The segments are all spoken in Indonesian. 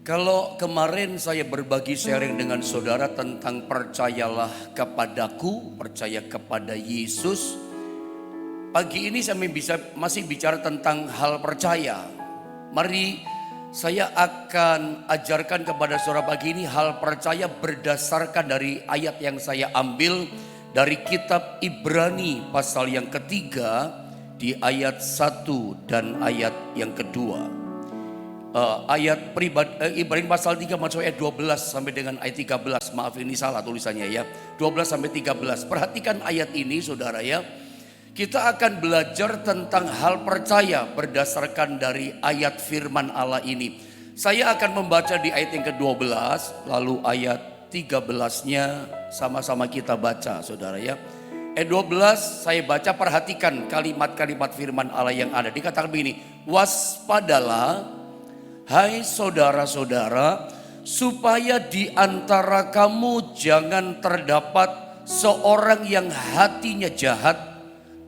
Kalau kemarin saya berbagi sharing dengan saudara tentang percayalah kepadaku, percaya kepada Yesus. Pagi ini saya masih bicara tentang hal percaya. Mari saya akan ajarkan kepada saudara pagi ini hal percaya berdasarkan dari ayat yang saya ambil dari kitab Ibrani pasal yang ketiga di ayat 1 dan ayat yang kedua. Ayat Ibrani pasal 3 maksud ayat 12 sampai dengan ayat 13. Maaf ini salah tulisannya ya. 12 sampai 13. Perhatikan ayat ini saudara ya. Kita akan belajar tentang hal percaya berdasarkan dari ayat firman Allah ini. Saya akan membaca di ayat yang ke-12 lalu ayat 13-nya sama-sama kita baca saudara ya. Ayat 12 saya baca, perhatikan kalimat-kalimat firman Allah yang ada. Dikatakan begini, waspadalah hai saudara-saudara, supaya di antara kamu jangan terdapat seorang yang hatinya jahat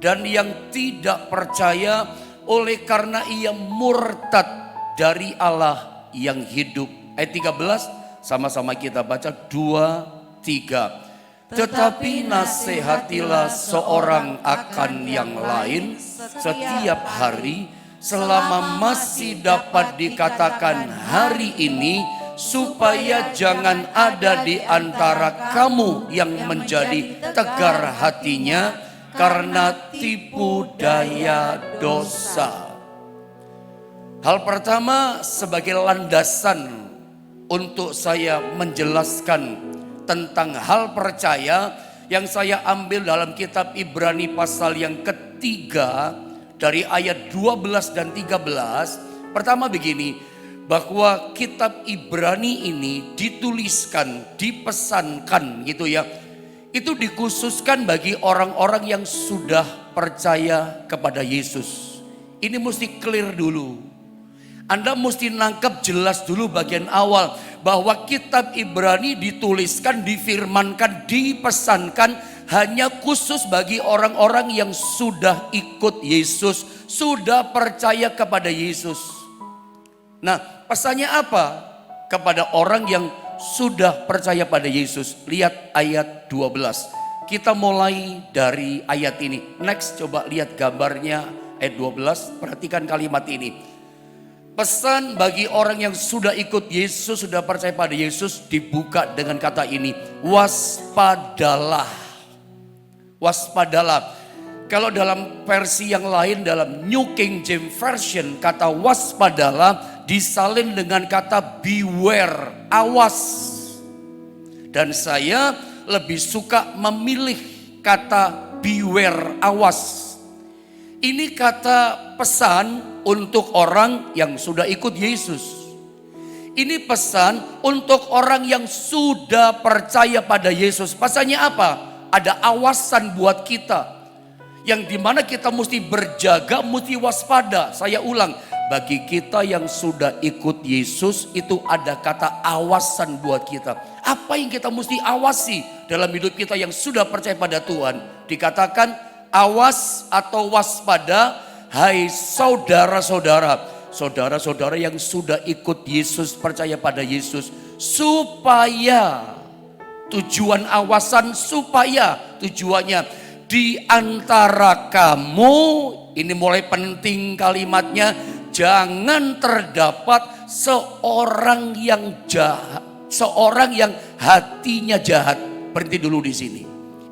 dan yang tidak percaya oleh karena ia murtad dari Allah yang hidup. Ayat 13 sama-sama kita baca 2, 3. Tetapi nasihatilah seorang akan yang lain setiap hari selama masih dapat dikatakan hari ini, supaya jangan ada di antara kamu yang menjadi tegar hatinya karena tipu daya dosa. Hal pertama sebagai landasan untuk saya menjelaskan tentang hal percaya yang saya ambil dalam kitab Ibrani pasal yang ketiga dari ayat 12 dan 13. Pertama begini, bahwa kitab Ibrani ini dituliskan, dipesankan gitu ya. Itu dikhususkan bagi orang-orang yang sudah percaya kepada Yesus. Ini mesti clear dulu. Anda mesti nangkep jelas dulu bagian awal bahwa kitab Ibrani dituliskan, difirmankan, dipesankan hanya khusus bagi orang-orang yang sudah ikut Yesus, sudah percaya kepada Yesus. Nah, pesannya apa kepada orang yang sudah percaya pada Yesus? Lihat ayat 12. Kita mulai dari ayat ini. Next, coba lihat gambarnya ayat 12. Perhatikan kalimat ini. Pesan bagi orang yang sudah ikut Yesus, sudah percaya pada Yesus dibuka dengan kata ini, waspadalah. Waspadalah. Kalau dalam versi yang lain, dalam New King James Version, kata waspadalah disalin dengan kata beware, awas. Dan saya lebih suka memilih kata beware, awas. Ini kata pesan untuk orang yang sudah ikut Yesus. Ini pesan untuk orang yang sudah percaya pada Yesus. Pesannya apa? Ada awasan buat kita. Yang dimana kita mesti berjaga, mesti waspada. Saya ulang, bagi kita yang sudah ikut Yesus itu ada kata awasan buat kita. Apa yang kita mesti awasi dalam hidup kita yang sudah percaya pada Tuhan? Dikatakan awas atau waspada, hai saudara-saudara. Saudara-saudara yang sudah ikut Yesus, percaya pada Yesus. Supaya, tujuan awasan supaya tujuannya di antara kamu, ini mulai penting kalimatnya, jangan terdapat seorang yang jahat, seorang yang hatinya jahat. Berhenti dulu di sini.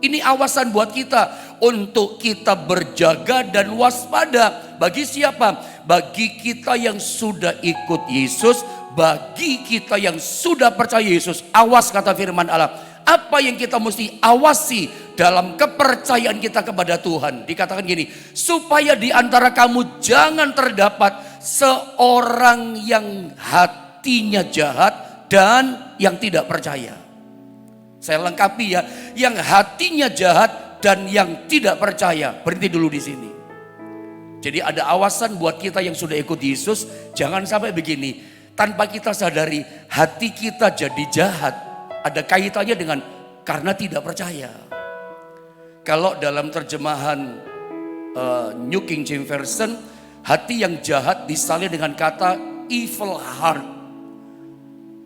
Ini awasan buat kita untuk kita berjaga dan waspada. Bagi siapa? Bagi kita yang sudah ikut Yesus, bagi kita yang sudah percaya Yesus. Awas kata firman Allah. Apa yang kita mesti awasi dalam kepercayaan kita kepada Tuhan? Dikatakan gini, supaya di antara kamu jangan terdapat seorang yang hatinya jahat dan yang tidak percaya. Saya lengkapi ya, yang hatinya jahat dan yang tidak percaya. Berhenti dulu di sini. Jadi ada awasan buat kita yang sudah ikut Yesus, jangan sampai begini, tanpa kita sadari hati kita jadi jahat. Ada kaitannya dengan karena tidak percaya. Kalau dalam terjemahan New King James Version, hati yang jahat disalin dengan kata evil heart.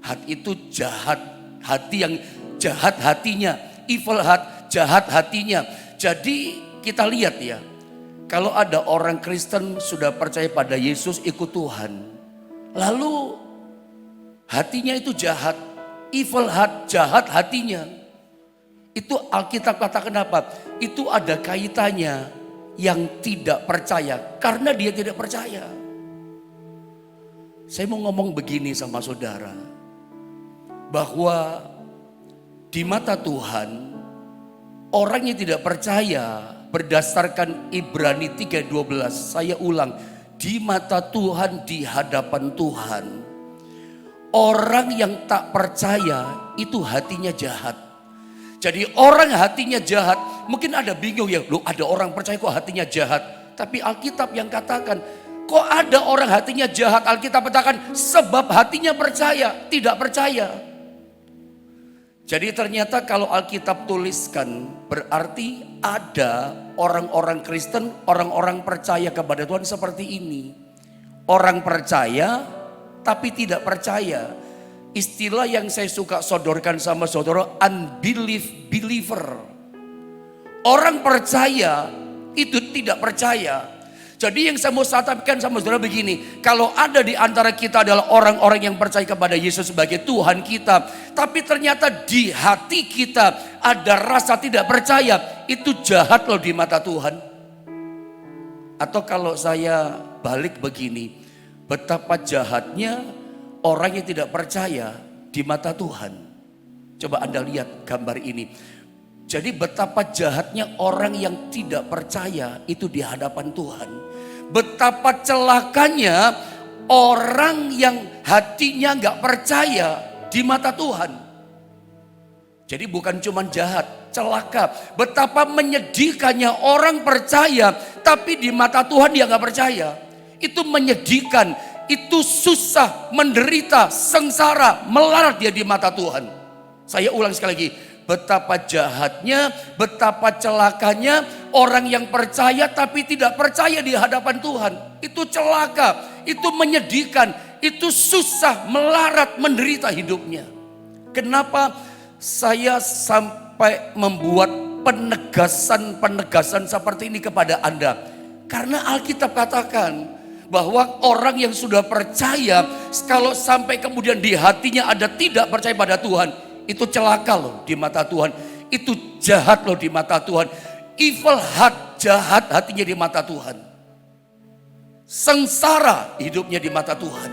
Hat itu jahat, hati yang jahat hatinya, evil heart, jahat hatinya. Jadi kita lihat ya, kalau ada orang Kristen sudah percaya pada Yesus, ikut Tuhan, lalu hatinya itu jahat, evil heart, jahat hatinya. Itu Alkitab katakan apa? Itu ada kaitannya yang tidak percaya, karena dia tidak percaya. Saya mau ngomong begini sama saudara, bahwa di mata Tuhan, orang yang tidak percaya berdasarkan Ibrani 3:12, saya ulang, di mata Tuhan, di hadapan Tuhan, orang yang tak percaya itu hatinya jahat. Jadi orang hatinya jahat, mungkin ada bingung ya, loh ada orang percaya kok hatinya jahat. Tapi Alkitab yang katakan, kok ada orang hatinya jahat? Alkitab katakan sebab hatinya percaya, tidak percaya. Jadi ternyata kalau Alkitab tuliskan, berarti ada orang-orang Kristen, orang-orang percaya kepada Tuhan seperti ini. Orang percaya tapi tidak percaya. Istilah yang saya suka sodorkan sama saudara, unbelief believer. Orang percaya itu tidak percaya. Jadi yang saya mau sampaikan sama saudara begini, kalau ada di antara kita adalah orang-orang yang percaya kepada Yesus sebagai Tuhan kita, tapi ternyata di hati kita ada rasa tidak percaya, itu jahat loh di mata Tuhan. Atau kalau saya balik begini, betapa jahatnya orang yang tidak percaya di mata Tuhan. Coba Anda lihat gambar ini. Jadi betapa jahatnya orang yang tidak percaya itu di hadapan Tuhan. Betapa celakanya orang yang hatinya nggak percaya di mata Tuhan. Jadi bukan cuma jahat, celaka. Betapa menyedihkannya orang percaya, tapi di mata Tuhan dia nggak percaya. Itu menyedihkan, itu susah, menderita, sengsara, melarat dia di mata Tuhan. Saya ulang sekali lagi. Betapa jahatnya, betapa celakanya orang yang percaya tapi tidak percaya di hadapan Tuhan. Itu celaka, itu menyedihkan, itu susah, melarat, menderita hidupnya. Kenapa saya sampai membuat penegasan seperti ini kepada Anda? Karena Alkitab katakan bahwa orang yang sudah percaya, kalau sampai kemudian di hatinya ada tidak percaya pada Tuhan, itu celaka loh di mata Tuhan. Itu jahat loh di mata Tuhan. Evil heart, jahat hatinya di mata Tuhan. Sengsara hidupnya di mata Tuhan.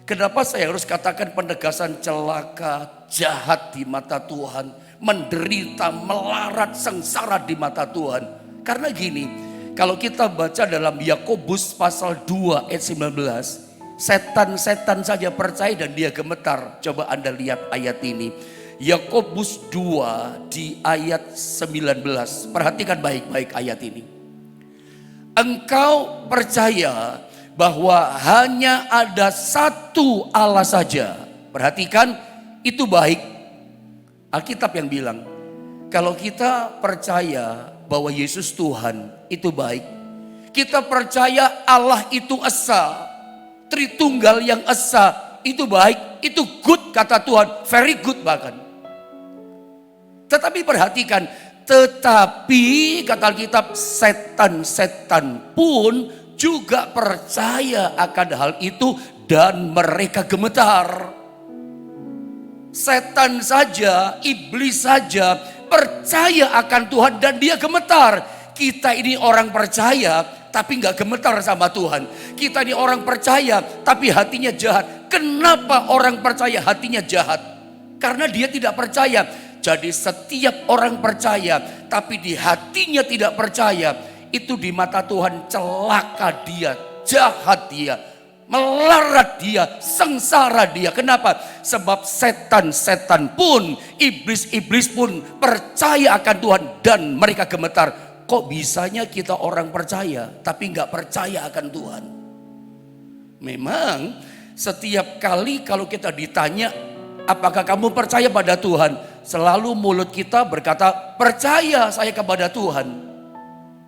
Kenapa saya harus katakan penegasan celaka, jahat di mata Tuhan, menderita, melarat, sengsara di mata Tuhan? Karena gini, kalau kita baca dalam Yakobus pasal 2 ayat 19, setan-setan saja percaya dan dia gemetar. Coba Anda lihat ayat ini. Yakobus 2 di ayat 19. Perhatikan baik-baik ayat ini. Engkau percaya bahwa hanya ada satu Allah saja. Perhatikan, itu baik. Alkitab yang bilang, kalau kita percaya bahwa Yesus Tuhan, itu baik. Kita percaya Allah itu esa, Tritunggal yang esa, itu baik, itu good kata Tuhan, very good bahkan. Tetapi perhatikan, tetapi kata Alkitab, setan-setan pun juga percaya akan hal itu dan mereka gemetar. Setan saja, iblis saja percaya akan Tuhan dan dia gemetar. Kita ini orang percaya tapi nggak gemetar sama Tuhan. Kita ini orang percaya tapi hatinya jahat. Kenapa orang percaya hatinya jahat? Karena dia tidak percaya. Jadi setiap orang percaya tapi di hatinya tidak percaya, itu di mata Tuhan celaka dia, jahat dia, melarat dia, sengsara dia. Kenapa? Sebab setan-setan pun, iblis-iblis pun percaya akan Tuhan dan mereka gemetar. Kok bisanya kita orang percaya tapi nggak percaya akan Tuhan? Memang setiap kali kalau kita ditanya, apakah kamu percaya pada Tuhan? Selalu mulut kita berkata, percaya saya kepada Tuhan.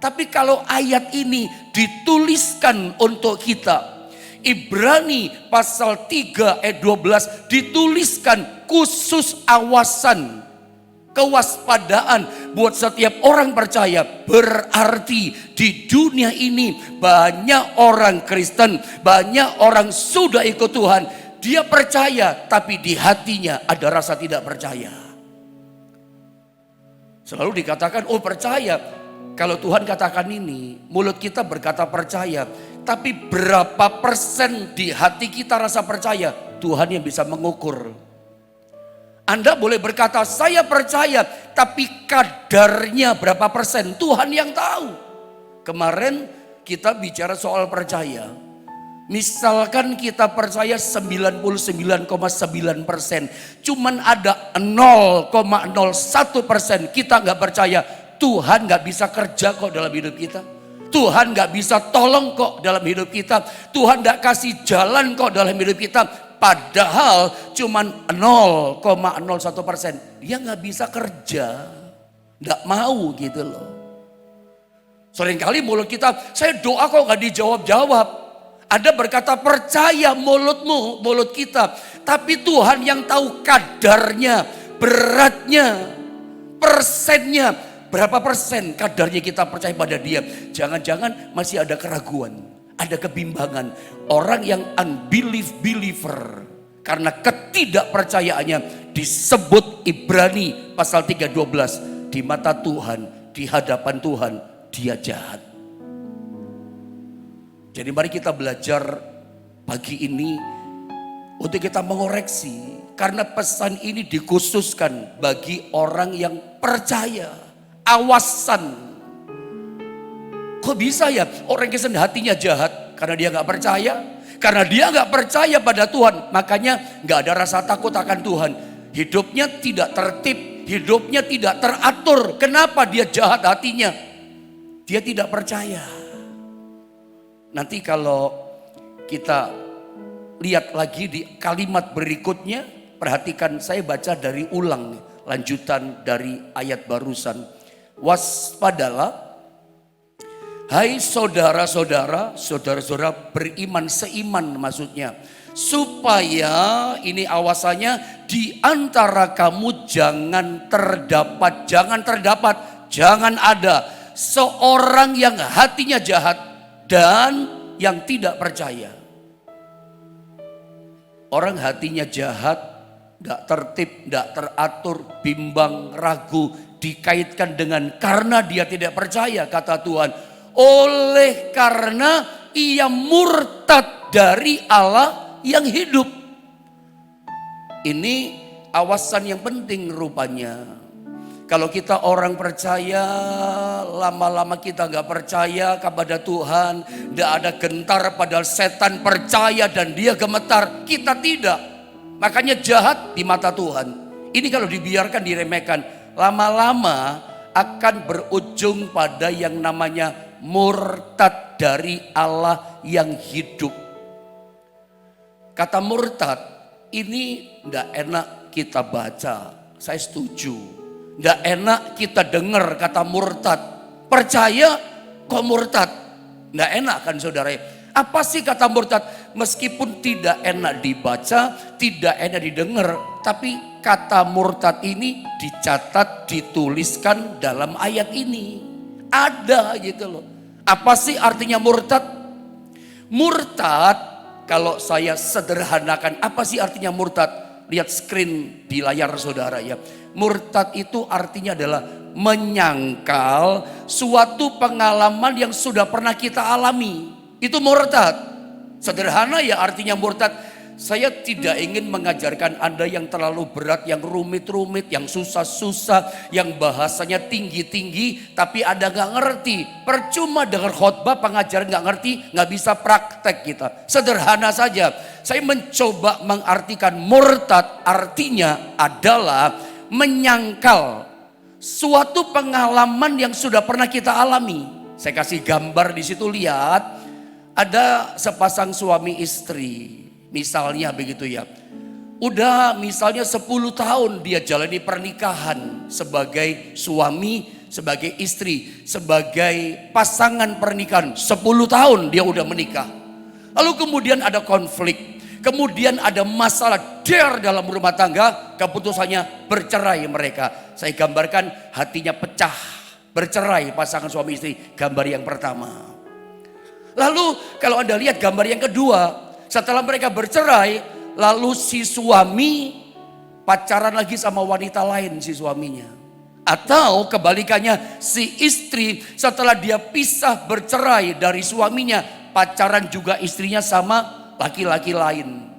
Tapi kalau ayat ini dituliskan untuk kita, Ibrani pasal 3 ayat 12 dituliskan khusus awasan, kewaspadaan buat setiap orang percaya. Berarti di dunia ini banyak orang Kristen, banyak orang sudah ikut Tuhan. Dia percaya tapi di hatinya ada rasa tidak percaya. Selalu dikatakan, oh percaya. Kalau Tuhan katakan ini, mulut kita berkata percaya. Tapi berapa persen di hati kita rasa percaya? Tuhan yang bisa mengukur. Anda boleh berkata, saya percaya. Tapi kadarnya berapa persen? Tuhan yang tahu. Kemarin kita bicara soal percaya. Misalkan kita percaya 99,9%. Cuman ada 0,01% kita gak percaya. Tuhan gak bisa kerja kok dalam hidup kita. Tuhan gak bisa tolong kok dalam hidup kita. Tuhan gak kasih jalan kok dalam hidup kita. Padahal cuman 0,01%. Dia gak bisa kerja. Gak mau gitu loh. Seringkali mulut kita, saya doa kok gak dijawab-jawab. Ada berkata percaya mulutmu, mulut kita. Tapi Tuhan yang tahu kadarnya, beratnya, persennya. Berapa persen kadarnya kita percaya pada dia. Jangan-jangan masih ada keraguan, ada kebimbangan. Orang yang unbelief believer. Karena ketidakpercayaannya disebut Ibrani pasal 3:12. Di mata Tuhan, di hadapan Tuhan, dia jahat. Jadi mari kita belajar pagi ini untuk kita mengoreksi. Karena pesan ini dikhususkan bagi orang yang percaya. Awasan. Kok bisa ya orang Kristen hatinya jahat? Karena dia gak percaya. Karena dia gak percaya pada Tuhan. Makanya gak ada rasa takut akan Tuhan. Hidupnya tidak tertib. Hidupnya tidak teratur. Kenapa dia jahat hatinya? Dia tidak percaya. Nanti kalau kita lihat lagi di kalimat berikutnya. Perhatikan, saya baca dari ulang. Lanjutan dari ayat barusan. Waspadalah, hai saudara-saudara, saudara-saudara beriman seiman maksudnya. Supaya ini awasannya di antara kamu jangan jangan ada seorang yang hatinya jahat dan yang tidak percaya. Orang hatinya jahat, gak tertib, gak teratur, bimbang, ragu, dikaitkan dengan karena dia tidak percaya kata Tuhan. Oleh karena ia murtad dari Allah yang hidup. Ini awasan yang penting rupanya. Kalau kita orang percaya, lama-lama kita gak percaya kepada Tuhan. Gak ada gentar padahal setan percaya dan dia gemetar. Kita tidak. Makanya jahat di mata Tuhan. Ini kalau dibiarkan diremehkan. Lama-lama akan berujung pada yang namanya murtad dari Allah yang hidup. Kata murtad ini tidak enak kita baca. Saya setuju. Tidak enak kita dengar kata murtad. Percaya kok murtad. Tidak enak kan saudara. Apa sih kata murtad? Meskipun tidak enak dibaca, tidak enak didengar, tapi kata murtad ini dicatat, dituliskan dalam ayat ini. Ada gitu loh. Apa sih artinya murtad? Murtad, kalau saya sederhanakan, apa sih artinya murtad? Lihat screen di layar saudara ya. Murtad itu artinya adalah menyangkal suatu pengalaman yang sudah pernah kita alami. Itu murtad. Sederhana ya artinya murtad. Saya tidak ingin mengajarkan Anda yang terlalu berat, yang rumit-rumit, yang susah-susah, yang bahasanya tinggi-tinggi, tapi Anda gak ngerti. Percuma dengar khotbah, pengajaran gak ngerti, gak bisa praktek kita. Sederhana saja. Saya mencoba mengartikan murtad artinya adalah menyangkal suatu pengalaman yang sudah pernah kita alami. Saya kasih gambar di situ, lihat. Ada sepasang suami istri, misalnya begitu ya. Udah misalnya 10 tahun dia jalani pernikahan sebagai suami, sebagai istri, sebagai pasangan pernikahan. 10 tahun dia udah menikah. Lalu kemudian ada konflik. Kemudian ada masalah dalam rumah tangga, keputusannya bercerai mereka. Saya gambarkan hatinya pecah, bercerai pasangan suami istri, gambar yang pertama. Lalu kalau Anda lihat gambar yang kedua, setelah mereka bercerai, lalu si suami pacaran lagi sama wanita lain si suaminya. Atau kebalikannya, si istri setelah dia pisah bercerai dari suaminya, pacaran juga istrinya sama laki-laki lain.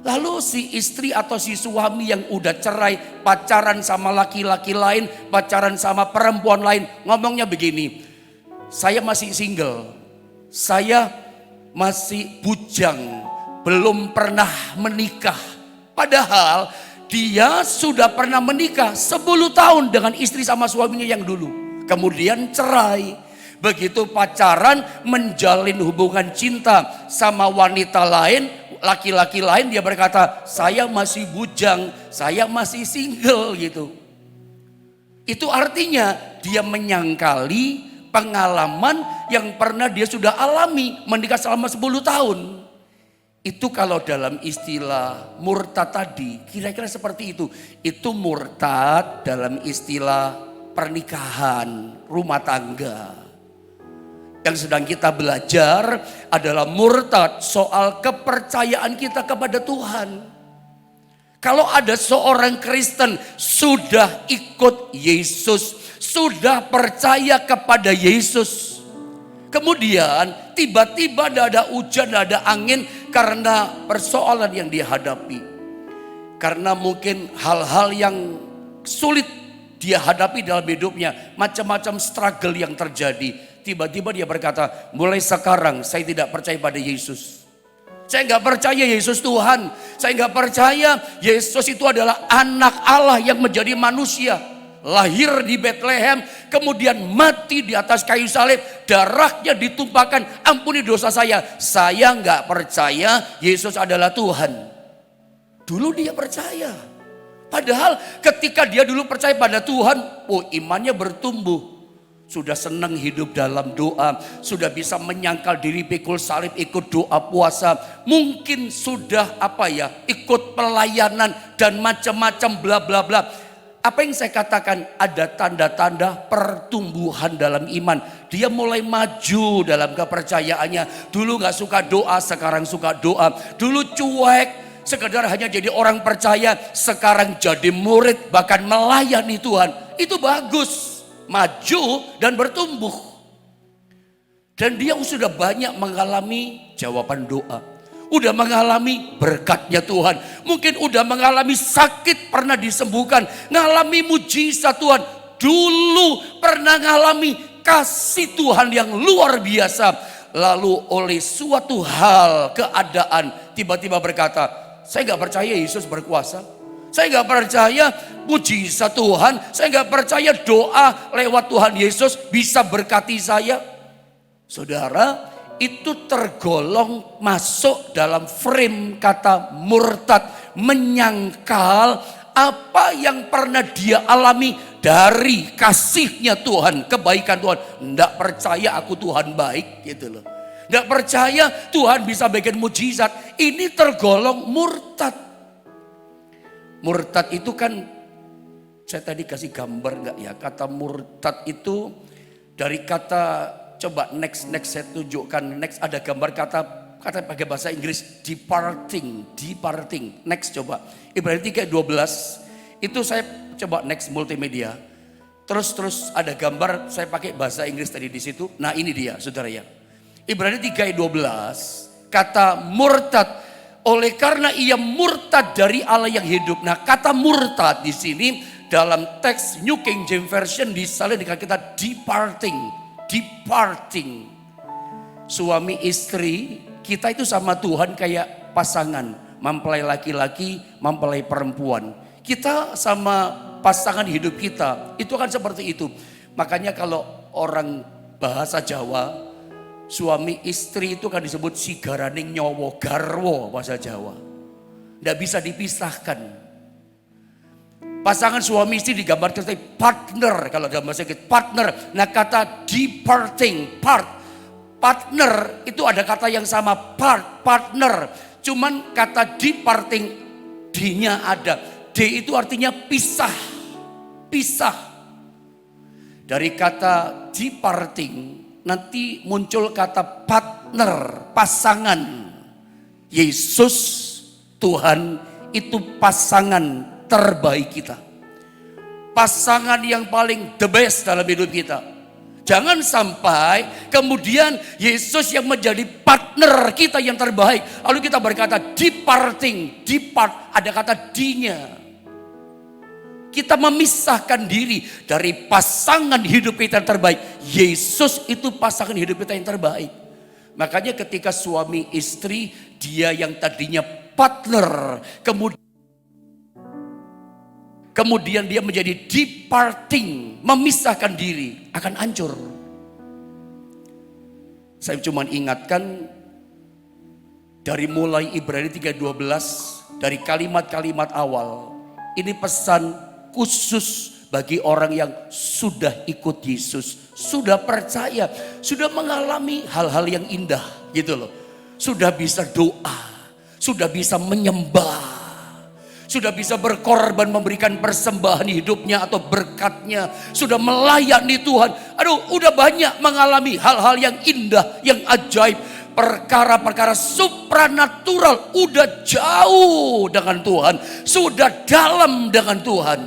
Lalu si istri atau si suami yang udah cerai pacaran sama laki-laki lain, pacaran sama perempuan lain, ngomongnya begini, saya masih single, saya masih bujang, belum pernah menikah. Padahal dia sudah pernah menikah 10 tahun dengan istri sama suaminya yang dulu. Kemudian cerai. Begitu pacaran, menjalin hubungan cinta sama wanita lain, laki-laki lain, dia berkata, saya masih bujang, saya masih single gitu. Itu artinya dia menyangkali pengalaman yang pernah dia sudah alami, menikah selama 10 tahun. Itu kalau dalam istilah murtad tadi, kira-kira seperti itu. Itu murtad dalam istilah pernikahan, rumah tangga. Yang sedang kita belajar adalah murtad soal kepercayaan kita kepada Tuhan. Kalau ada seorang Kristen sudah ikut Yesus, sudah percaya kepada Yesus, kemudian tiba-tiba ada hujan, ada angin karena persoalan yang dihadapi. Karena mungkin hal-hal yang sulit dia hadapi dalam hidupnya, macam-macam struggle yang terjadi. Tiba-tiba dia berkata, mulai sekarang saya tidak percaya pada Yesus. Saya nggak percaya Yesus Tuhan. Saya nggak percaya Yesus itu adalah anak Allah yang menjadi manusia. Lahir di Bethlehem, kemudian mati di atas kayu salib, darahnya ditumpahkan, ampuni dosa saya. Saya nggak percaya Yesus adalah Tuhan. Dulu dia percaya. Padahal ketika dia dulu percaya pada Tuhan, imannya bertumbuh. Sudah senang hidup dalam doa, sudah bisa menyangkal diri pikul salib, ikut doa puasa. Mungkin sudah ikut pelayanan dan macam-macam bla bla bla. Apa yang saya katakan, ada tanda-tanda pertumbuhan dalam iman. Dia mulai maju dalam kepercayaannya. Dulu gak suka doa, sekarang suka doa. Dulu cuek, sekedar hanya jadi orang percaya, sekarang jadi murid, bahkan melayani Tuhan. Itu bagus. Maju dan bertumbuh. Dan dia sudah banyak mengalami jawaban doa. Udah mengalami berkatnya Tuhan. Mungkin udah mengalami sakit, pernah disembuhkan. Ngalami mujizat Tuhan. Dulu pernah ngalami kasih Tuhan yang luar biasa. Lalu oleh suatu hal, keadaan, tiba-tiba berkata, saya gak percaya Yesus berkuasa. Saya gak percaya mujizat Tuhan. Saya gak percaya doa lewat Tuhan Yesus bisa berkati saya. Saudara, itu tergolong masuk dalam frame kata murtad. Menyangkal apa yang pernah dia alami dari kasihnya Tuhan, kebaikan Tuhan. Nggak percaya aku Tuhan baik gitu loh. Nggak percaya Tuhan bisa bikin mujizat. Ini tergolong murtad. Murtad itu kan, saya tadi kasih gambar nggak ya, kata murtad itu dari kata, coba next saya tunjukkan, next ada gambar kata pakai bahasa Inggris departing, next coba. Ibrani 3:12 itu saya coba next multimedia. Terus ada gambar saya pakai bahasa Inggris tadi di situ. Nah ini dia saudara ya. Ibrani 3:12 kata murtad. Oleh karena ia murtad dari Allah yang hidup. Nah kata murtad di sini dalam teks New King James Version disalin dengan kata departing. Suami istri kita itu sama Tuhan kayak pasangan. Mempelai laki-laki, mempelai perempuan. Kita sama pasangan hidup kita itu kan seperti itu. Makanya kalau orang bahasa Jawa, suami istri itu kan disebut sigaraning nyowo, garwo bahasa Jawa. Tidak bisa dipisahkan. Pasangan suami istri digambarkan sebagai partner. Kalau dalam bahasa Inggris partner. Nah kata departing, Partner itu ada kata yang sama, partner. Cuman kata departing, D-nya ada. D itu artinya pisah. Dari kata departing nanti muncul kata partner, pasangan. Yesus Tuhan itu pasangan terbaik kita. Pasangan yang paling the best dalam hidup kita. Jangan sampai kemudian Yesus yang menjadi partner kita yang terbaik. Lalu kita berkata depart, ada kata D-nya. Kita memisahkan diri dari pasangan hidup kita yang terbaik. Yesus itu pasangan hidup kita yang terbaik. Makanya ketika suami istri, dia yang tadinya partner, kemudian dia menjadi departing, memisahkan diri, akan hancur. Saya cuma ingatkan dari mulai Ibrani 3:12, dari kalimat-kalimat awal, ini pesan khusus bagi orang yang sudah ikut Yesus, sudah percaya, sudah mengalami hal-hal yang indah gitu loh. Sudah bisa doa, sudah bisa menyembah, sudah bisa berkorban memberikan persembahan hidupnya atau berkatnya. Sudah melayani Tuhan. Aduh, udah banyak mengalami hal-hal yang indah, yang ajaib. Perkara-perkara supranatural. Udah jauh dengan Tuhan. Sudah dalam dengan Tuhan.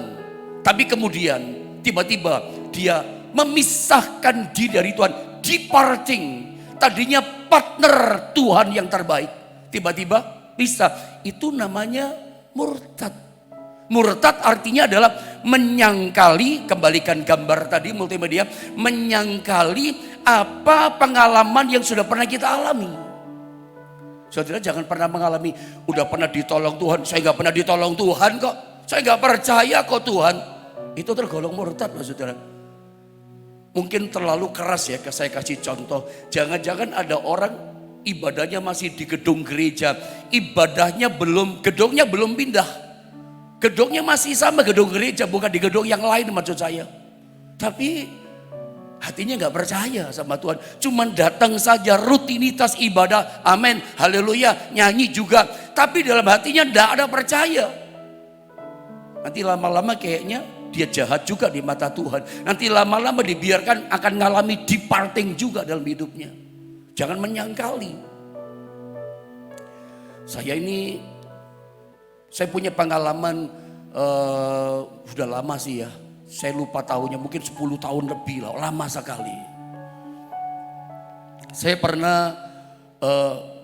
Tapi kemudian tiba-tiba dia memisahkan diri dari Tuhan. Departing. Tadinya partner Tuhan yang terbaik. Tiba-tiba bisa. Itu namanya murtad. Murtad artinya adalah menyangkali, kembalikan gambar tadi multimedia, menyangkali apa pengalaman yang sudah pernah kita alami. Saudara jangan pernah mengalami, udah pernah ditolong Tuhan, saya gak pernah ditolong Tuhan kok, saya gak percaya kok Tuhan. Itu tergolong murtad loh saudara. Mungkin terlalu keras ya, saya kasih contoh. Jangan-jangan ada orang ibadahnya masih di gedung gereja, gedungnya belum pindah, gedungnya masih sama gedung gereja, bukan di gedung yang lain maksud saya. Tapi hatinya gak percaya sama Tuhan, cuman datang saja rutinitas ibadah, amin, haleluya, nyanyi juga, tapi dalam hatinya gak ada percaya. Nanti lama-lama kayaknya dia jahat juga di mata Tuhan. Nanti lama-lama dibiarkan akan ngalami departing juga dalam hidupnya. Jangan menyangkali. Saya punya pengalaman sudah lama sih ya. Saya lupa tahunnya, mungkin 10 tahun lebih lah, lama sekali. Saya pernah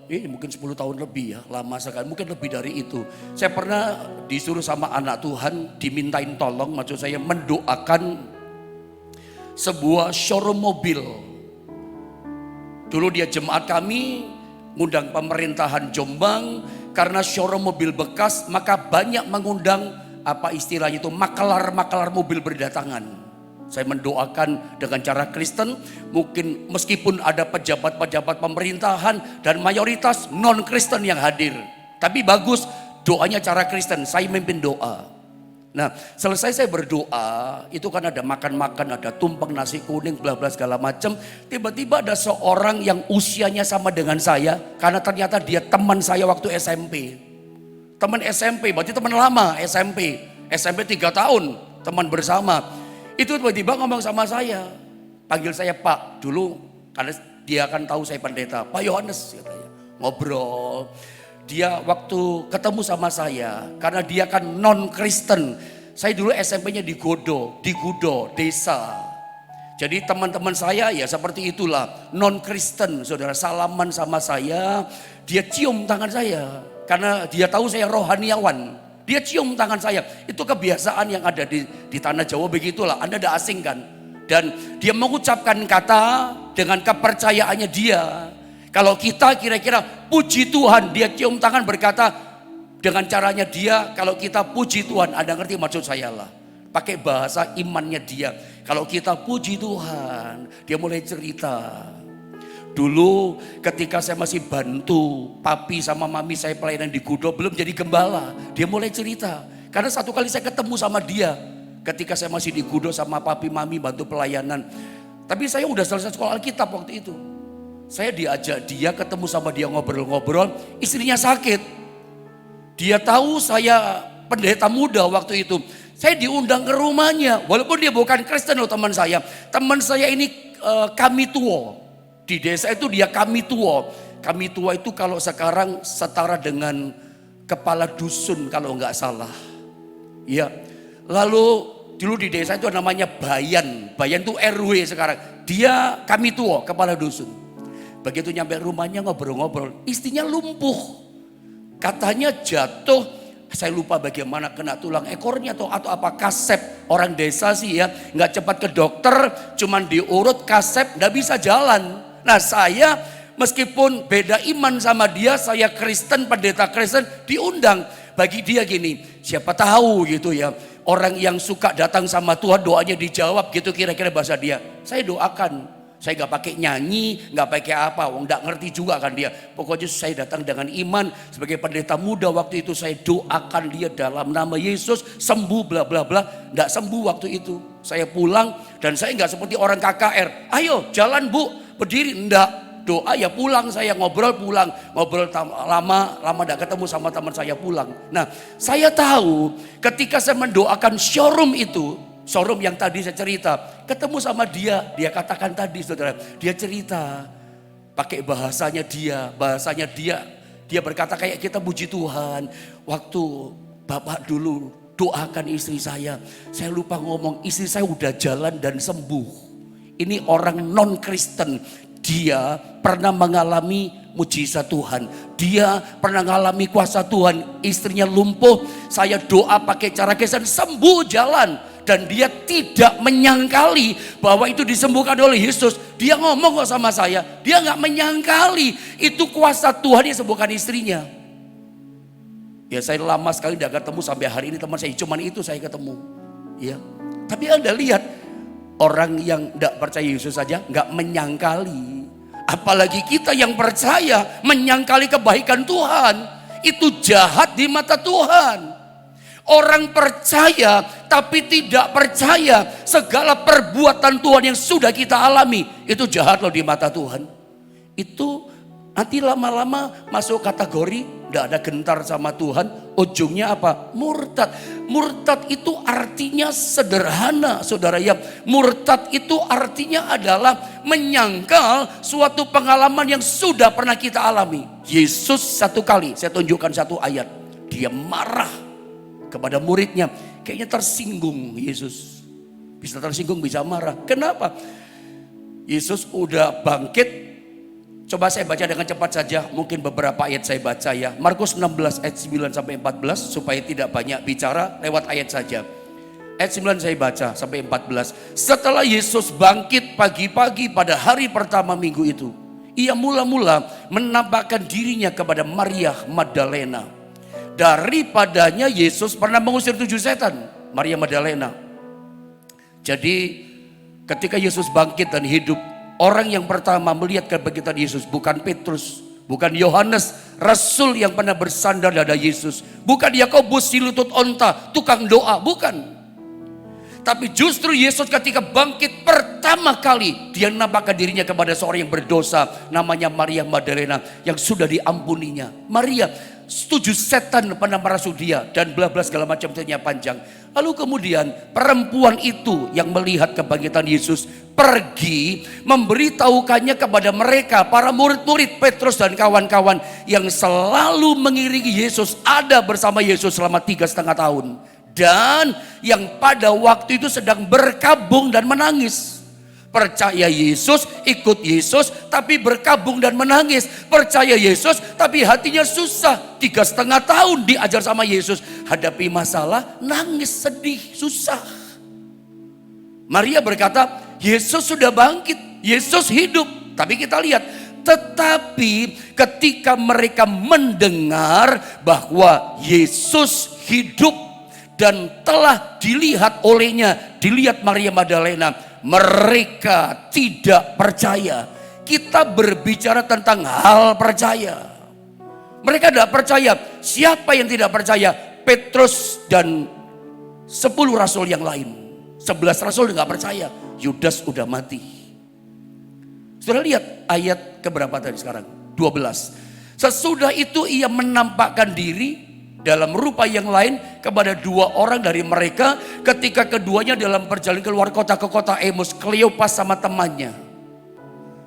ini mungkin 10 tahun lebih ya, lama sekali, mungkin lebih dari itu. Saya pernah disuruh sama anak Tuhan, dimintain tolong, maksud saya mendoakan sebuah showroom mobil. Dulu dia jemaat kami, ngundang pemerintahan Jombang, karena showroom mobil bekas, maka banyak mengundang apa istilahnya itu, makelar-makelar mobil berdatangan. Saya mendoakan dengan cara Kristen, mungkin meskipun ada pejabat-pejabat pemerintahan dan mayoritas non-Kristen yang hadir. Tapi bagus, doanya cara Kristen, saya memimpin doa. Nah selesai saya berdoa, itu kan ada makan-makan, ada tumpeng nasi kuning, bla bla segala macam. Tiba-tiba ada seorang yang usianya sama dengan saya, karena ternyata dia teman saya waktu SMP. Teman SMP, berarti teman lama SMP 3 tahun, teman bersama. Itu tiba-tiba ngomong sama saya, panggil saya Pak dulu, karena dia akan tahu saya pendeta. Pak Yohanes katanya, ngobrol. Dia waktu ketemu sama saya, karena dia kan non-Kristen. Saya dulu SMP-nya di Gudo, desa. Jadi teman-teman saya ya seperti itulah, non-Kristen. Saudara salaman sama saya, dia cium tangan saya. Karena dia tahu saya rohaniawan. Dia cium tangan saya. Itu kebiasaan yang ada di tanah Jawa, begitulah. Anda tidak asing kan? Dan dia mengucapkan kata dengan kepercayaannya dia. Kalau kita kira-kira puji Tuhan, dia cium tangan berkata dengan caranya dia, kalau kita puji Tuhan, Anda ngerti maksud saya lah. Pakai bahasa imannya dia. Kalau kita puji Tuhan, dia mulai cerita. Dulu ketika saya masih bantu papi sama mami saya pelayanan di Gudo, belum jadi gembala. Dia mulai cerita. Karena satu kali saya ketemu sama dia. Ketika saya masih di Gudo sama papi mami bantu pelayanan. Tapi saya udah selesai sekolah Alkitab waktu itu. Saya diajak dia ketemu sama dia ngobrol-ngobrol, istrinya sakit. Dia tahu saya pendeta muda waktu itu. Saya diundang ke rumahnya, walaupun dia bukan Kristen loh teman saya. Teman saya ini kami tua. Di desa itu dia kami tua. Kami tua itu kalau sekarang setara dengan kepala dusun kalau nggak salah. Ya, lalu dulu di desa itu namanya Bayan. Bayan itu RW sekarang. Dia kami tua, kepala dusun. Begitu nyampe rumahnya ngobrol-ngobrol, istrinya lumpuh. Katanya jatuh, saya lupa bagaimana, kena tulang ekornya atau apa kasep. Orang desa sih ya, nggak cepat ke dokter, cuman diurut kasep, nggak bisa jalan. Nah saya meskipun beda iman sama dia, saya Kristen, pendeta Kristen, diundang. Bagi dia gini, siapa tahu gitu ya, orang yang suka datang sama Tuhan doanya dijawab gitu kira-kira bahasa dia. Saya doakan. Saya nggak pakai nyanyi, nggak pakai apa, nggak ngerti juga kan dia. Pokoknya saya datang dengan iman sebagai pendeta muda waktu itu, saya doakan dia dalam nama Yesus sembuh bla bla bla. Nggak sembuh waktu itu. Saya pulang dan saya nggak seperti orang KKR. Ayo jalan bu, berdiri enggak. Doa ya pulang, saya ngobrol pulang, ngobrol lama nggak ketemu sama teman saya pulang. Nah saya tahu ketika saya mendoakan showroom itu. Showroom yang tadi saya cerita, ketemu sama dia katakan tadi saudara, dia cerita pakai bahasanya dia berkata kayak kita puji Tuhan. Waktu Bapak dulu doakan istri saya lupa ngomong, istri saya udah jalan dan sembuh. Ini orang non Kristen, dia pernah mengalami mujizat Tuhan, dia pernah mengalami kuasa Tuhan, istrinya lumpuh, saya doa pakai cara Kristen sembuh jalan. Dan dia tidak menyangkali bahwa itu disembuhkan oleh Yesus. Dia ngomong kok sama saya, dia nggak menyangkali itu kuasa Tuhan yang sembuhkan istrinya. Ya saya lama sekali tidak ketemu sampai hari ini teman saya, cuman itu saya ketemu. Ya, tapi Anda lihat orang yang tidak percaya Yesus saja nggak menyangkali, apalagi kita yang percaya menyangkali kebaikan Tuhan. Itu jahat di mata Tuhan. Orang percaya tapi tidak percaya segala perbuatan Tuhan yang sudah kita alami, itu jahat loh di mata Tuhan. Itu nanti lama-lama masuk kategori tidak ada gentar sama Tuhan, ujungnya apa? Murtad. Murtad itu artinya sederhana saudara ya. Murtad itu artinya adalah menyangkal suatu pengalaman yang sudah pernah kita alami. Yesus satu kali, saya tunjukkan satu ayat, dia marah kepada muridnya, kayaknya tersinggung Yesus. Bisa tersinggung, bisa marah. Kenapa? Yesus udah bangkit. Coba saya baca dengan cepat saja, mungkin beberapa ayat saya baca ya. Markus 16 ayat 9 sampai 14 supaya tidak banyak bicara, lewat ayat saja. Ayat 9 saya baca sampai 14. Setelah Yesus bangkit pagi-pagi pada hari pertama minggu itu, ia mula-mula menampakkan dirinya kepada Maria Magdalena. Daripadanya Yesus pernah mengusir 7 setan, Maria Magdalena. Jadi ketika Yesus bangkit dan hidup, orang yang pertama melihat kebangkitan Yesus bukan Petrus, bukan Yohanes, rasul yang pernah bersandar dada Yesus, bukan Yakobus si lutut onta, tukang doa, bukan. Tapi justru Yesus ketika bangkit pertama kali, dia nampakkan dirinya kepada seorang yang berdosa, namanya Maria Magdalena, yang sudah diampuninya. Maria, 7 setan pernah merasuk dia, dan bla bla segala macam, ceritanya panjang. Lalu kemudian perempuan itu yang melihat kebangkitan Yesus pergi memberitahukannya kepada mereka, para murid-murid Petrus dan kawan-kawan yang selalu mengiringi Yesus, ada bersama Yesus selama 3,5 tahun. Dan yang pada waktu itu sedang berkabung dan menangis. Percaya Yesus, ikut Yesus, tapi berkabung dan menangis. Percaya Yesus, tapi hatinya susah. 3,5 tahun diajar sama Yesus. Hadapi masalah, nangis, sedih, susah. Maria berkata, Yesus sudah bangkit, Yesus hidup. Tapi kita lihat, tetapi ketika mereka mendengar bahwa Yesus hidup dan telah dilihat olehnya, dilihat Maria Magdalena, mereka tidak percaya. Kita berbicara tentang hal percaya. Mereka tidak percaya. Siapa yang tidak percaya? Petrus dan 10 rasul yang lain. 11 rasul tidak percaya. Yudas udah mati. Saudara lihat ayat keberapa tadi sekarang? 12. Sesudah itu ia menampakkan diri dalam rupa yang lain kepada dua orang dari mereka ketika keduanya dalam perjalanan keluar kota ke kota Emos, Kleopas sama temannya.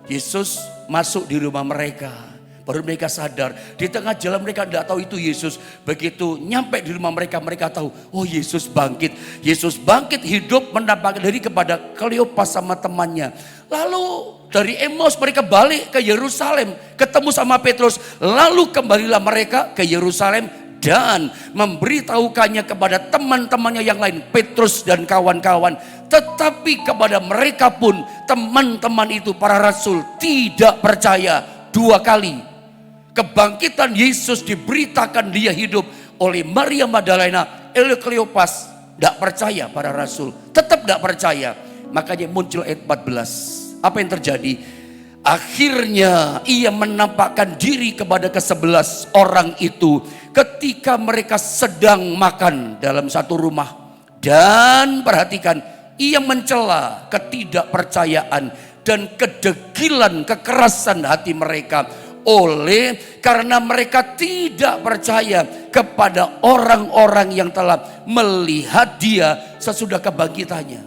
Yesus masuk di rumah mereka. Baru mereka sadar, di tengah jalan mereka tidak tahu itu Yesus. Begitu nyampe di rumah mereka, mereka tahu, oh Yesus bangkit. Yesus bangkit hidup menampakkan diri kepada Kleopas sama temannya. Lalu dari Emos mereka balik ke Yerusalem, ketemu sama Petrus. Lalu kembalilah mereka ke Yerusalem dan memberitahukannya kepada teman-temannya yang lain, Petrus dan kawan-kawan. Tetapi kepada mereka pun, teman-teman itu, para rasul, tidak percaya. 2 kali kebangkitan Yesus diberitakan dia hidup oleh Maria Magdalena, oleh Kleopas. Tidak percaya para rasul, tetap tidak percaya. Makanya muncul ayat 14. Apa yang terjadi? Akhirnya ia menampakkan diri kepada ke-11 orang itu ketika mereka sedang makan dalam satu rumah. Dan perhatikan, ia mencela ketidakpercayaan dan kedegilan, kekerasan hati mereka. Karena mereka tidak percaya kepada orang-orang yang telah melihat dia sesudah kebangkitannya.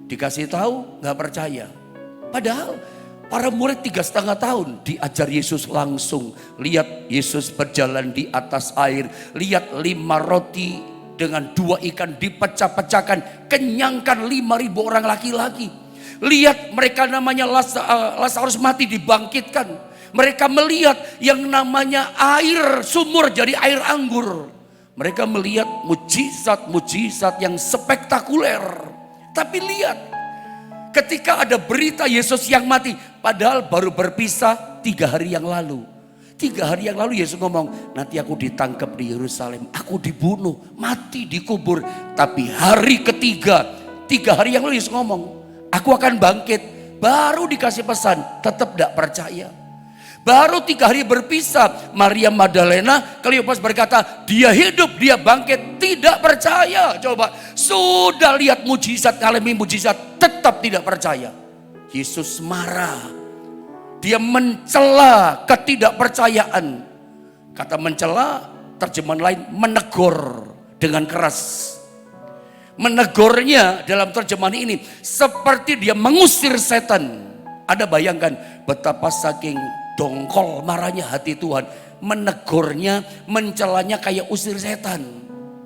Dikasih tahu nggak percaya. Padahal para murid 3,5 tahun diajar Yesus langsung. Lihat Yesus berjalan di atas air. Lihat 5 roti dengan 2 ikan dipecah-pecahkan, kenyangkan 5.000 orang laki-laki. Lihat mereka namanya Lazarus mati dibangkitkan. Mereka melihat yang namanya air sumur jadi air anggur. Mereka melihat mujizat-mujizat yang spektakuler. Tapi lihat, ketika ada berita Yesus yang mati, padahal baru berpisah 3 hari yang lalu. 3 hari yang lalu Yesus ngomong, nanti aku ditangkap di Yerusalem, aku dibunuh, mati, dikubur. Tapi hari ketiga, 3 hari yang lalu Yesus ngomong, aku akan bangkit. Baru dikasih pesan, tetap tidak percaya. Baru 3 hari berpisah, Maria Magdalena, Kleopas berkata, dia hidup, dia bangkit, tidak percaya. Coba, sudah lihat mujizat, ngalami mujizat, tetap tidak percaya. Yesus marah. Dia mencela ketidakpercayaan. Kata mencela, terjemahan lain menegur dengan keras. Menegurnya dalam terjemahan ini seperti dia mengusir setan. Anda bayangkan betapa saking dongkol marahnya hati Tuhan. Menegurnya, mencelanya kayak usir setan.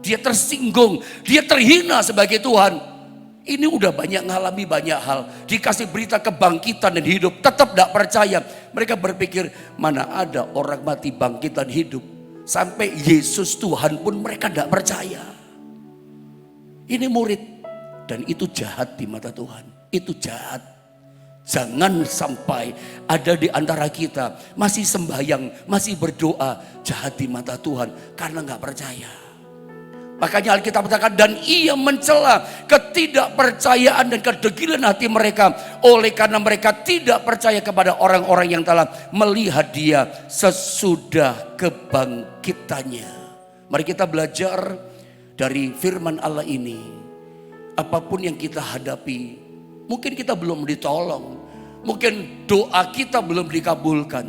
Dia tersinggung, dia terhina sebagai Tuhan. Ini udah banyak ngalami banyak hal. Dikasih berita kebangkitan dan hidup, tetap tidak percaya. Mereka berpikir, mana ada orang mati bangkit dan hidup. Sampai Yesus Tuhan pun mereka tidak percaya. Ini murid. Dan itu jahat di mata Tuhan. Itu jahat. Jangan sampai ada di antara kita masih sembahyang, masih berdoa, jahat di mata Tuhan karena nggak percaya. Makanya Alkitab katakan, dan ia mencela ketidakpercayaan dan kedegilan hati mereka, oleh karena mereka tidak percaya kepada orang-orang yang telah melihat dia sesudah kebangkitannya. Mari kita belajar dari firman Allah ini. Apapun yang kita hadapi, mungkin kita belum ditolong, mungkin doa kita belum dikabulkan,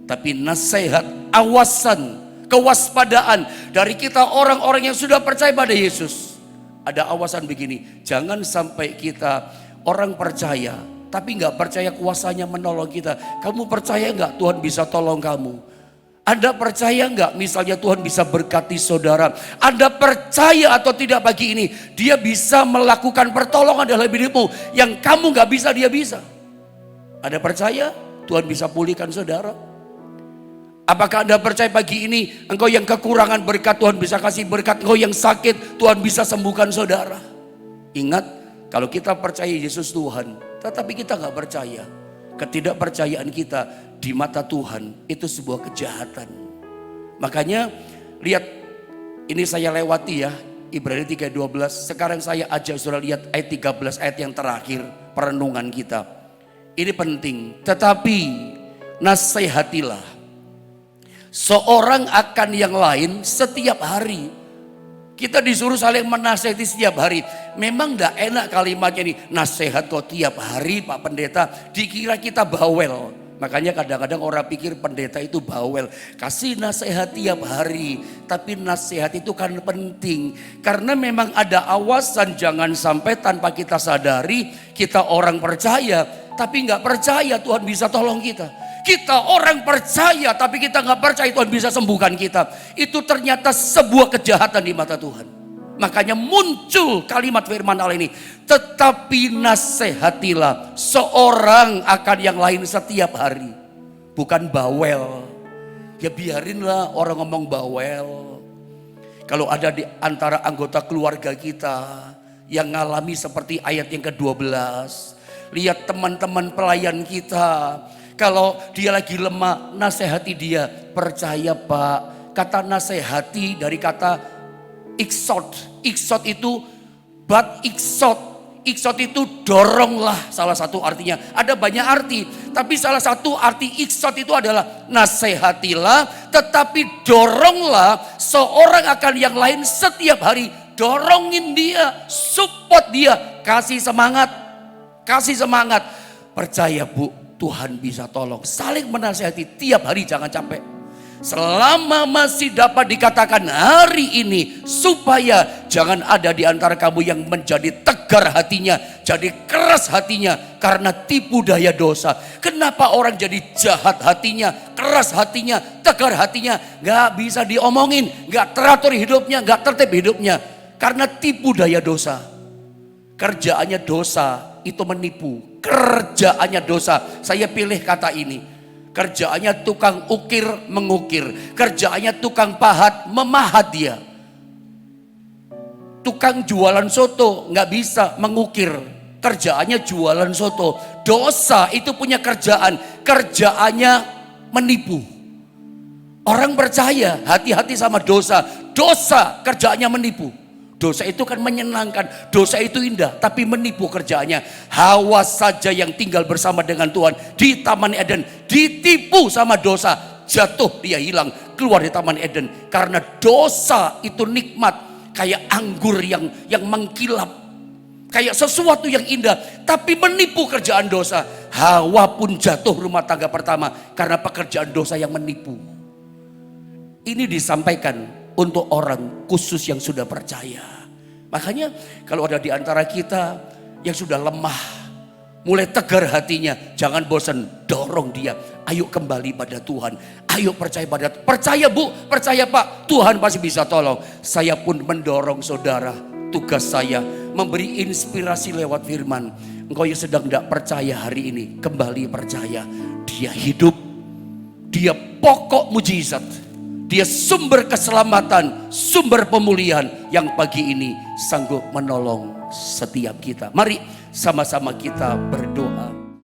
tapi nasihat, awasan, kewaspadaan dari kita orang-orang yang sudah percaya pada Yesus. Ada awasan begini, jangan sampai kita orang percaya tapi nggak percaya kuasanya menolong kita. Kamu percaya nggak Tuhan bisa tolong kamu? Anda percaya nggak misalnya Tuhan bisa berkati saudara? Anda percaya atau tidak pagi ini dia bisa melakukan pertolongan dalam hidupmu yang kamu nggak bisa, dia bisa. Anda percaya Tuhan bisa pulihkan saudara? Apakah Anda percaya pagi ini engkau yang kekurangan berkat Tuhan bisa kasih berkat, engkau yang sakit Tuhan bisa sembuhkan saudara? Ingat, kalau kita percaya Yesus Tuhan tetapi kita nggak percaya, ketidakpercayaan kita di mata Tuhan itu sebuah kejahatan. Makanya lihat, ini saya lewati ya, Ibrani 3:12. Sekarang saya ajak saudara lihat ayat 13, ayat yang terakhir perenungan kita. Ini penting, tetapi nasihatilah seorang akan yang lain setiap hari. Kita disuruh saling menasehati setiap hari. Memang gak enak kalimatnya ini. Nasihat kok tiap hari Pak Pendeta. Dikira kita bawel. Makanya kadang-kadang orang pikir pendeta itu bawel. Kasih nasihat tiap hari. Tapi nasihat itu kan penting. Karena memang ada awasan. Jangan sampai tanpa kita sadari. Kita orang percaya. Tapi gak percaya Tuhan bisa tolong kita. Kita orang percaya tapi kita gak percaya Tuhan bisa sembuhkan kita. Itu ternyata sebuah kejahatan di mata Tuhan. Makanya muncul kalimat firman Allah ini. Tetapi nasihatilah seorang akan yang lain setiap hari. Bukan bawel. Ya biarinlah orang ngomong bawel. Kalau ada di antara anggota keluarga kita yang ngalami seperti ayat yang ke-12. Lihat teman-teman pelayan kita. Kalau dia lagi lemah, nasihati dia. Percaya Pak, kata nasihati dari kata iksot. Iksot itu but iksot. Iksot itu doronglah salah satu artinya. Ada banyak arti. Tapi salah satu arti iksot itu adalah nasihatilah. Tetapi doronglah seorang akan yang lain setiap hari. Dorongin dia, support dia. Kasih semangat. Kasih semangat. Percaya Bu. Tuhan bisa tolong. Saling menasihati tiap hari, jangan capek. Selama masih dapat dikatakan hari ini. Supaya jangan ada di antara kamu yang menjadi tegar hatinya. Jadi keras hatinya. Karena tipu daya dosa. Kenapa orang jadi jahat hatinya. Keras hatinya. Tegar hatinya. Gak bisa diomongin. Gak teratur hidupnya. Gak tertib hidupnya. Karena tipu daya dosa. Kerjaannya dosa. Itu menipu. Kerjaannya dosa. Saya pilih kata ini. Kerjaannya tukang ukir mengukir. Kerjaannya tukang pahat memahat dia. Tukang jualan soto nggak bisa mengukir. Kerjaannya jualan soto. Dosa itu punya kerjaan. Kerjaannya menipu. Orang percaya hati-hati sama dosa. Dosa kerjaannya menipu. Dosa itu kan menyenangkan, dosa itu indah, tapi menipu kerjaannya. Hawa saja yang tinggal bersama dengan Tuhan di Taman Eden, ditipu sama dosa, jatuh dia hilang, keluar di Taman Eden. Karena dosa itu nikmat, kayak anggur yang mengkilap, kayak sesuatu yang indah, tapi menipu kerjaan dosa. Hawa pun jatuh rumah tangga pertama, karena pekerjaan dosa yang menipu. Ini disampaikan untuk orang khusus yang sudah percaya. Makanya kalau ada di antara kita yang sudah lemah, mulai tegar hatinya, jangan bosan, dorong dia. Ayo kembali pada Tuhan. Ayo percaya pada Tuhan. Percaya Bu, percaya Pak, Tuhan pasti bisa tolong. Saya pun mendorong saudara. Tugas saya memberi inspirasi lewat firman. Engkau yang sedang tidak percaya hari ini, kembali percaya. Dia hidup, dia pokok mujizat. Dia sumber keselamatan, sumber pemulihan yang pagi ini sanggup menolong setiap kita. Mari sama-sama kita berdoa.